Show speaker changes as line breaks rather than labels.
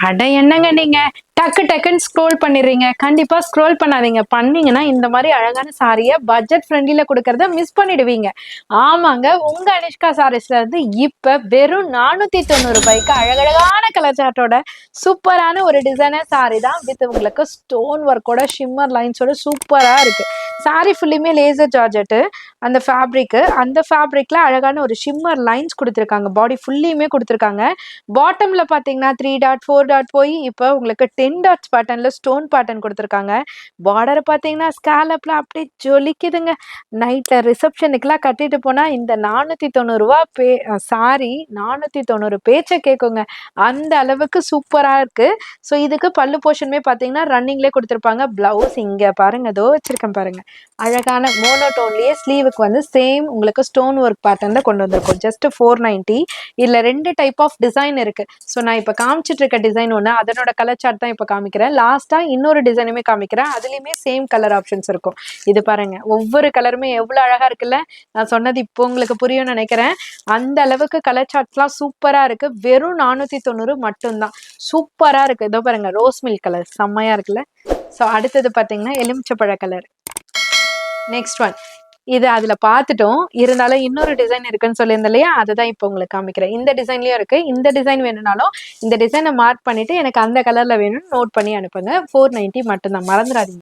அட என்னங்க நீங்க டக்கு டக்குன்னு ஸ்க்ரோல் பண்ணிடுறீங்க. கண்டிப்பா ஸ்க்ரோல் பண்ணாதீங்க. பண்ணீங்கன்னா இந்த மாரி அழகான சாரிய பட்ஜெட் ஃப்ரெண்ட்லில குடுக்கறத மிஸ் பண்ணிடுவீங்க. ஆமாங்க, உங்க அனிஷ்கா சாரீஸ்ல இருந்து இப்ப வெறும் ரூ. 490க்கு அழகழகான கலர் சார்ட்டோட சூப்பரான ஒரு டிசைனர் சாரி தான் வித் உங்களுக்கு ஸ்டோன் ஒர்க்கோட ஷிம்மர் லைன்ஸோட சூப்பரா இருக்கு. சாரி ஃபுல்லுமே லேசர் ஜார்ஜெட்டு. அந்த ஃபேப்ரிக்ல அழகான ஒரு ஷிம்மர் லைன்ஸ் குடுத்துருக்காங்க. பாடி ஃபுல்லியுமே குடுத்துருக்காங்க. பாட்டம்ல பார்த்தீங்கன்னா 3 டாட் 4 டாட் போய் இப்போ உங்களுக்கு 10 டாட்ஸ் பேட்டர்ன்ல ஸ்டோன் பேட்டர்ன் கொடுத்துருக்காங்க. பார்டர் பார்த்தீங்கன்னா ஸ்காலப்ல அப்படியே ஜொலிக்குதுங்க. நைட்ல ரிசப்ஷனுக்குலாம் கட்டிட்டு போனா இந்த ரூ. 490 சாரி 490 பேச்ச கேட்குங்க. அந்த அளவுக்கு சூப்பரா இருக்கு. ஸோ இதுக்கு பல்லு போர்ஷனுமே பார்த்தீங்கன்னா ரன்னிங்லேயே கொடுத்துருப்பாங்க. பிளவுஸ் இங்க பாருங்க, இதோ வச்சிருக்கேன் பாருங்க. அழகான மோனோடோன்லயே ஸ்லீவுக்கு வந்து சேம் உங்களுக்கு ஸ்டோன் ஒர்க் பேட்டர்ன்ல கொண்டு வந்திருக்கும். ஜஸ்ட் 490. இதுல 2 டைப் ஆஃப் டிசைன் இருக்கு. ஸோ நான் இப்போ காமிச்சிட்டு இருக்க டிசைன் ஒன்று, அதனோட கலர் சார்ட் தான் இப்போ காமிக்கிறேன். லாஸ்டா இன்னொரு டிசைனுமே காமிக்கிறேன். அதுலயுமே சேம் கலர் ஆப்ஷன்ஸ் இருக்கும். இது பாருங்க, ஒவ்வொரு கலருமே எவ்வளவு அழகா இருக்குல்ல. நான் சொன்னது இப்போ உங்களுக்கு புரியும்னு நினைக்கிறேன். அந்த அளவுக்கு கலர் சார்ட்ஸ்லாம் சூப்பரா இருக்கு. வெறும் 490 மட்டும்தான். சூப்பரா இருக்கு. இதோ பாருங்க, ரோஸ் மில்க் கலர் செம்மையா இருக்குல்ல. ஸோ அடுத்தது பார்த்தீங்கன்னா எலுமிச்சப்பழ கலர். Next one. இது அதுல பார்த்துட்டோம். இருந்தாலும் இன்னொரு டிசைன் இருக்குன்னு சொல்லியிருந்தேன் இல்லையா? அதுதான் இப்போ உங்களுக்கு காமிக்கிறேன். இந்த டிசைன்லயும் இருக்கு. இந்த டிசைன் வேணும்னாலும் இந்த டிசைனை மார்க் பண்ணிட்டு எனக்கு அந்த கலர்ல வேணும்னு நோட் பண்ணி அனுப்புங்க. 490 மட்டும்தான், மறந்துடாதீங்க.